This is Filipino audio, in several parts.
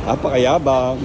Napakayabang.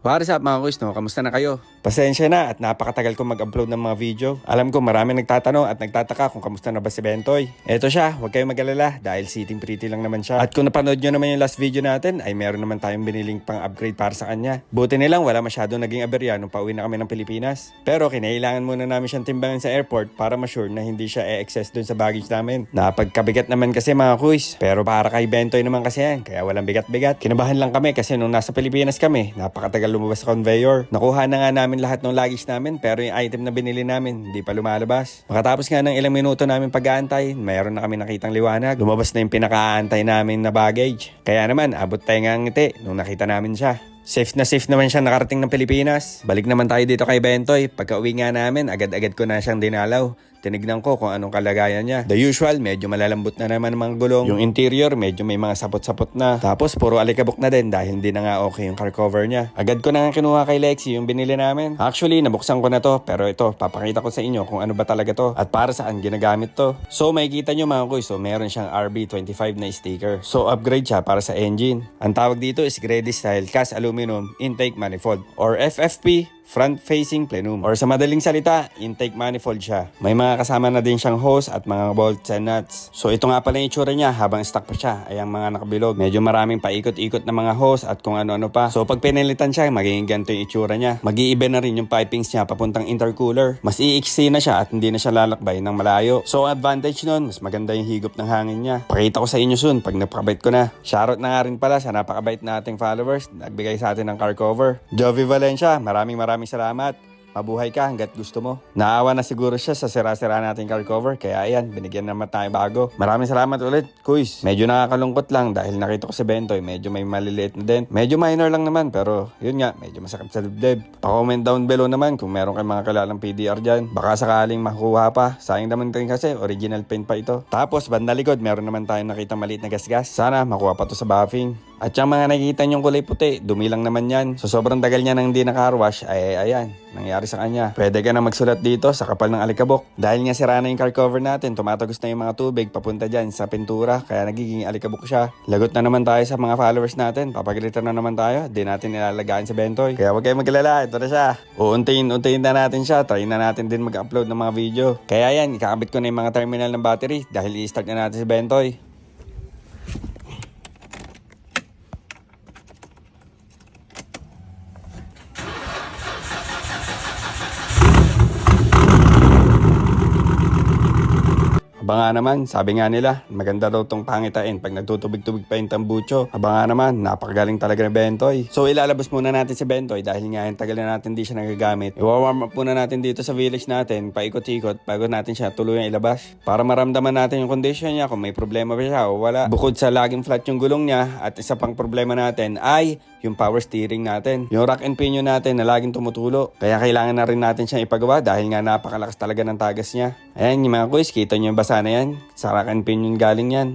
What is up mga kuys, no? Kamusta na kayo? Pasensya na at napakatagal kong mag-upload ng mga video. Alam ko marami nagtatanong at nagtataka kung kamusta na ba si Bentoy. Eto siya, huwag kayong mag-alala dahil sitting pretty lang naman siya. At kung napanood nyo naman yung last video natin, ay meron naman tayong biniling pang upgrade para sa kanya. Buti nilang wala masyadong naging aberya nung pauwi na kami ng Pilipinas. Pero kinailangan muna namin siyang timbangan sa airport para ma-sure na hindi siya e-excess dun sa baggage namin. Napagkabigat naman kasi mga kuys. Pero para kay Bentoy naman kasi yan, kaya walang bigat-bigat. Kinabahan lang kami kasi nung nasa Pilipinas kami, napakatagal lumabas sa conveyor. Nakuha na nga namin lahat ng luggage namin pero yung item na binili namin hindi pa lumalabas. Makatapos nga ng ilang minuto namin pag-aantay, mayroon na kami nakitang liwanag. Lumabas na yung pinaka-aantay namin na baggage. Kaya naman, abot tayo nga ng ngiti nung nakita namin siya. Safe na safe naman siya nakarating ng Pilipinas. Balik naman tayo dito kay Bentoy. Pagka uwi nga namin, agad-agad ko na siyang dinalaw. Tinignan ko kung anong kalagayan niya. The usual, medyo malalambot na naman ang mga gulong. Yung interior, medyo may mga sapot-sapot na. Tapos puro alikabok na din dahil hindi na nga okay yung car cover niya. Agad ko na nga kinuha kay Lexi yung binili namin. Actually, nabuksan ko na to. Pero ito, papakita ko sa inyo kung ano ba talaga to. At para saan ginagamit to. So, makikita nyo mga kuy. So, meron siyang RB25 na sticker. So, upgrade siya para sa engine. Ang tawag dito is Grady Style Cast Aluminum Intake Manifold or FFP. Front-facing plenum. Or sa madaling salita, intake manifold siya. May mga kasama na din siyang hose at mga bolts and nuts. So ito nga pala yung itsura niya habang stock pa siya ay ang mga nakabilog. Medyo maraming paikot-ikot na mga hose at kung ano-ano pa. So pag pinilitan siya, magiging ganito yung itsura niya. Mag-iiba na rin yung pipings niya papuntang intercooler. Mas iiksi na siya at hindi na siya lalakbay ng malayo. So ang advantage nun, mas maganda yung higop ng hangin niya. Pakita ko sa inyo soon pag napakabait ko na. Shoutout na nga rin pala sa napakabait nating followers. Nagbigay sa atin ng car cover. Jovi Valencia, maraming salamat. Mabuhay ka hanggat gusto mo. Naawa na siguro siya sa sira-sira nating car cover. Kaya ayan, binigyan naman tayo bago. Maraming salamat ulit, kuys. Medyo nakakalungkot lang dahil nakita ko si Bentoy. Medyo may maliliit na dent. Medyo minor lang naman pero yun nga, medyo masakit sa dibdib. Pa-comment down below naman kung meron kayong mga kilalang PDR dyan. Baka sakaling makuha pa. Sayang naman din kasi original paint pa ito. Tapos banda likod, meron naman tayong nakita maliit na gasgas. Sana makuha pa to sa buffing. At yung mga nakikita nyong kulay puti, dumi lang naman yan. So sobrang tagal niya nang hindi naka-carwash, ay ayan, nangyari sa kanya. Pwede ka na magsulat dito sa kapal ng alikabok. Dahil nga sira na yung car cover natin, tumatagos na yung mga tubig papunta dyan sa pintura, kaya nagiging alikabok siya. Lagot na naman tayo sa mga followers natin, papagalitan na naman tayo, di natin nilalagaan sa Bentoy. Kaya huwag kayong maglala, ito na siya. Uuntayin na natin siya, try na natin din mag-upload ng mga video. Kaya yan, ikakabit ko na yung mga terminal ng battery dahil i-start na natin si Bentoy. Aba nga naman, sabi nga nila, maganda daw tong pangitain pag nagtutubig-tubig pa yung tambucho. Aba nga naman, napakagaling talaga ni Bentoy. So ilalabas muna natin si Bentoy dahil nga yung tagal na natin di siya nagagamit. I-warm up muna natin dito sa village natin, paikot-ikot, bago natin siya tuluyang ilabas. Para maramdaman natin yung condition niya, kung may problema ba siya o wala. Bukod sa laging flat yung gulong niya, at isa pang problema natin ay yung power steering natin. Yung rack and pinion natin na laging tumutulo. Kaya kailangan na rin natin siyang ipagawa dahil nga napakalakas talaga ng tagas niya. Ayan yung mga kuys, kita nyo yung basa na yan. Sa rack and pinion galing yan.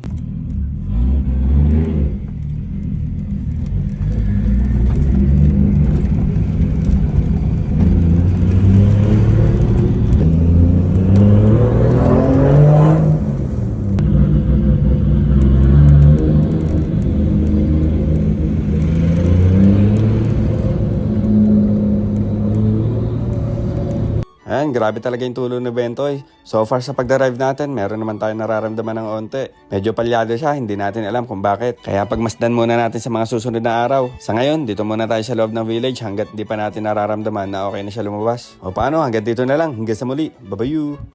Ayan, grabe talaga yung tulong ni Bentoy. So far sa pagdarive natin, meron naman tayo nararamdaman ng onte. Medyo palyado siya, hindi natin alam kung bakit. Kaya pagmasdan muna natin sa mga susunod na araw. Sa ngayon, dito muna tayo sa loob ng village hanggat di pa natin nararamdaman na okay na siya lumabas. O paano, hanggang dito na lang. Hanggang sa muli. Bye-bye!